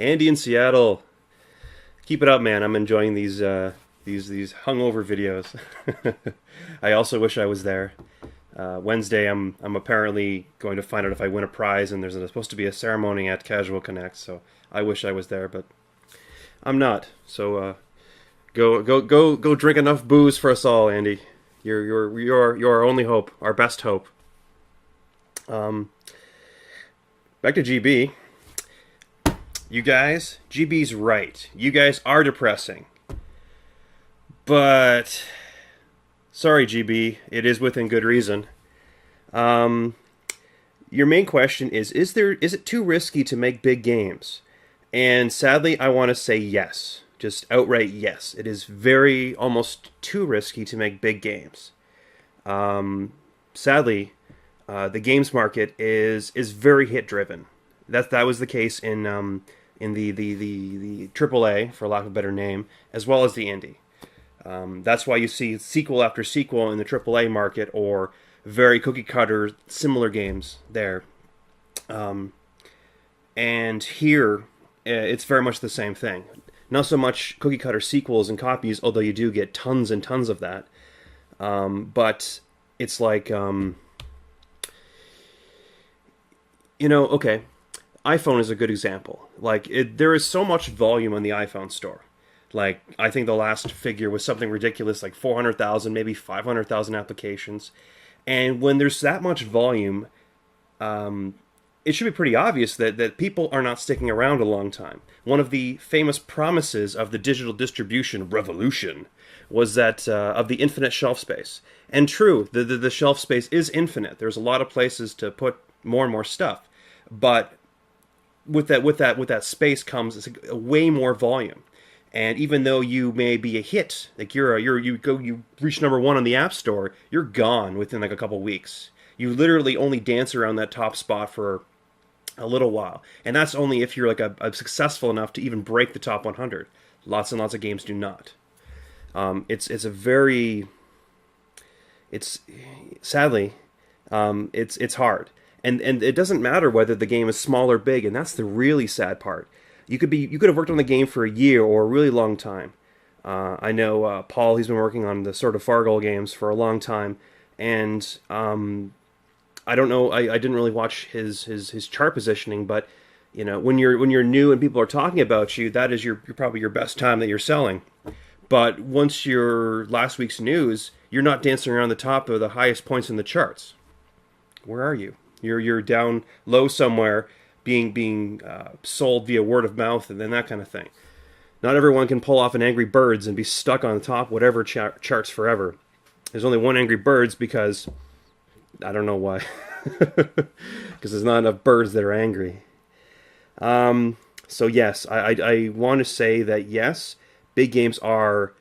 Andy in Seattle. Keep it up, man. I'm enjoying these hungover videos. I also wish I was there. Wednesday, I'm apparently going to find out if I win a prize, and there's supposed to be a ceremony at Casual Connect. So I wish I was there, but I'm not. So go drink enough booze for us all, Andy. You're our only hope, our best hope. Um, Back to GB. You guys, GB's right. You guys are depressing. But sorry, GB, it is within good reason. Um, your main question is it too risky to make big games? And sadly, I want to say yes. Just outright yes. It is very almost too risky to make big games. Sadly, the games market is very hit driven. That was the case in the AAA, for lack of a better name, as well as the indie. That's why you see sequel after sequel in the AAA market, or very cookie cutter similar games there. And here, it's very much the same thing. Not so much cookie cutter sequels and copies, although you do get tons and tons of that. But it's like, okay, iPhone is a good example. Like, there is so much volume on the iPhone store. Like, I think the last figure was something ridiculous, like 400,000, maybe 500,000 applications. And when there's that much volume, it should be pretty obvious that people are not sticking around a long time. One of the famous promises of the digital distribution revolution was that of the infinite shelf space. And true, the shelf space is infinite. There's a lot of places to put more and more stuff. But with that space comes a way more volume. And even though you may be a hit, like you reach number one on the App Store, you're gone within like a couple weeks. You literally only dance around that top spot for a little while, and that's only if you're like a successful enough to even break the top 100. Lots and lots of games do not. It's sadly, it's hard, and it doesn't matter whether the game is small or big, and that's the really sad part. You could have worked on the game for a year or a really long time. I know Paul. He's been working on the sort of Fargo games for a long time, and I don't know. I didn't really watch his chart positioning, but when you're new and people are talking about you, that is your probably your best time that you're selling. But once you're last week's news, you're not dancing around the top of the highest points in the charts. Where are you? You're down low somewhere, being sold via word of mouth and then that kind of thing. Not everyone can pull off an Angry Birds and be stuck on the top whatever charts forever. There's only one Angry Birds because I don't know why. Because there's not enough birds that are angry. So yes, I want to say that yes, big games are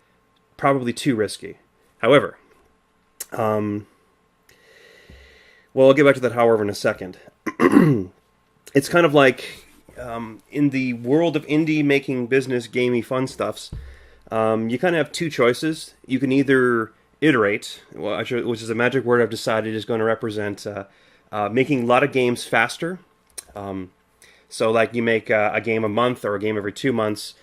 probably too risky. However, well, I'll get back to that however in a second. It's kind of like in the world of indie making business, gamey, fun stuffs, you kind of have two choices. You can either iterate, which is a magic word I've decided is going to represent making a lot of games faster. So like you make a game a month or a game every 2 months,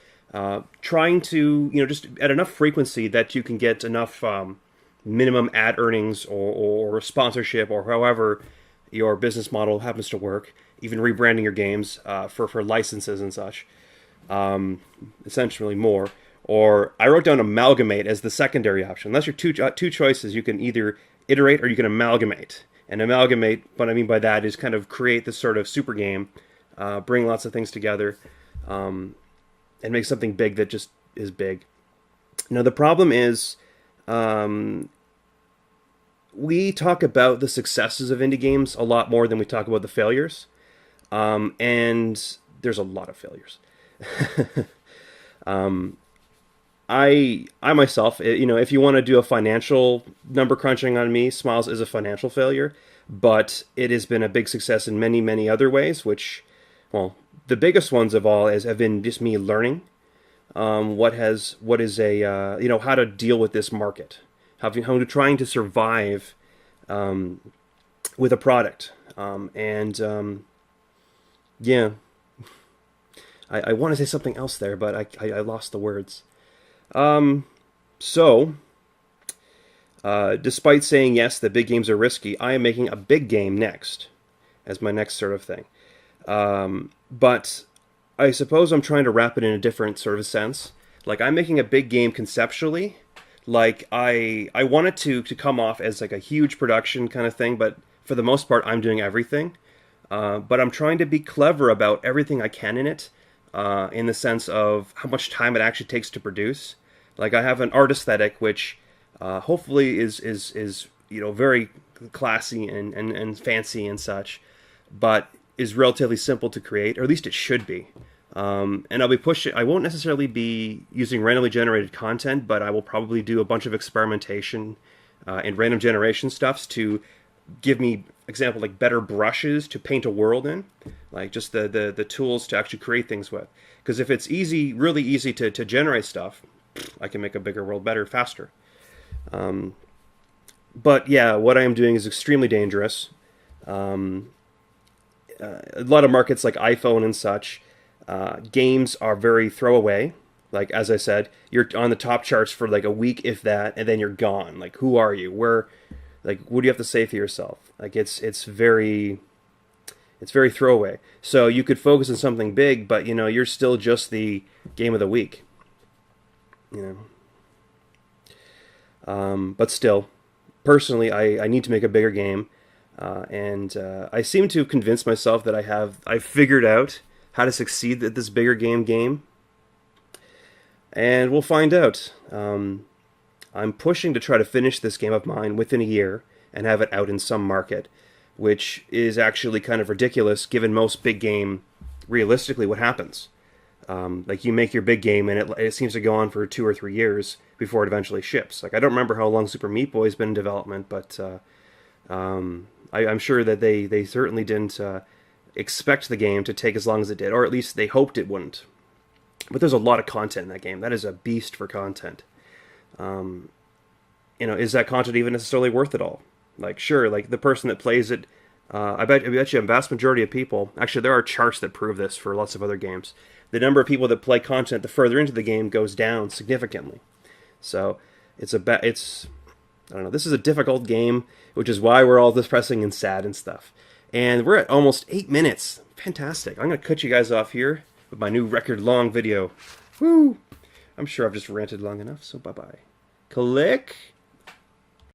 trying to, just at enough frequency that you can get enough minimum ad earnings or sponsorship or however your business model happens to work, even rebranding your games for licenses and such, essentially more. Or I wrote down amalgamate as the secondary option. That's your two choices. You can either iterate or you can amalgamate. And amalgamate, what I mean by that is kind of create this sort of super game, bring lots of things together, and make something big that just is big. Now the problem is, we talk about the successes of indie games a lot more than we talk about the failures. And there's a lot of failures. I myself, if you want to do a financial number crunching on me, Smiles is a financial failure, but it has been a big success in many, many other ways, which, well, the biggest ones of all have been just me learning how to deal with this market, how to trying to survive with a product, yeah. I want to say something else there, but I lost the words. So, despite saying yes, that big games are risky, I am making a big game next as my next sort of thing. But I suppose I'm trying to wrap it in a different sort of sense. Like I'm making a big game conceptually. Like I want it to come off as like a huge production kind of thing, but for the most part, I'm doing everything. But I'm trying to be clever about everything I can in it, in the sense of how much time it actually takes to produce. Like I have an art aesthetic, which hopefully is very classy and fancy and such, but is relatively simple to create, or at least it should be. And I'll be pushing. I won't necessarily be using randomly generated content, but I will probably do a bunch of experimentation and random generation stuffs to give me example like better brushes to paint a world in, like just the tools to actually create things with. Because if it's easy, really easy to generate stuff, I can make a bigger world better, faster. But yeah, what I am doing is extremely dangerous. A lot of markets like iPhone and such, games are very throwaway. Like as I said, you're on the top charts for like a week, if that, and then you're gone. Like who are you? Where, like, what do you have to say for yourself? Like it's very throwaway. So you could focus on something big, but you're still just the game of the week. You but still, personally, I need to make a bigger game, and I seem to have convinced myself that I've figured out how to succeed at this bigger game, and we'll find out. I'm pushing to try to finish this game of mine within a year and have it out in some market, which is actually kind of ridiculous given most big game. Realistically, what happens? Like you make your big game and it seems to go on for 2 or 3 years before it eventually ships. Like I don't remember how long Super Meat Boy's been in development, but I'm sure that they certainly didn't expect the game to take as long as it did, or at least they hoped it wouldn't. But there's a lot of content in that game. That is a beast for content. Is that content even necessarily worth it all? Like, sure, like the person that plays it, I bet you a vast majority of people. Actually, there are charts that prove this for lots of other games. The number of people that play content the further into the game goes down significantly. So it's I don't know. This is a difficult game, which is why we're all depressing and sad and stuff. And we're at almost 8 minutes. Fantastic. I'm gonna cut you guys off here with my new record-long video. Woo! I'm sure I've just ranted long enough. So bye bye. Click.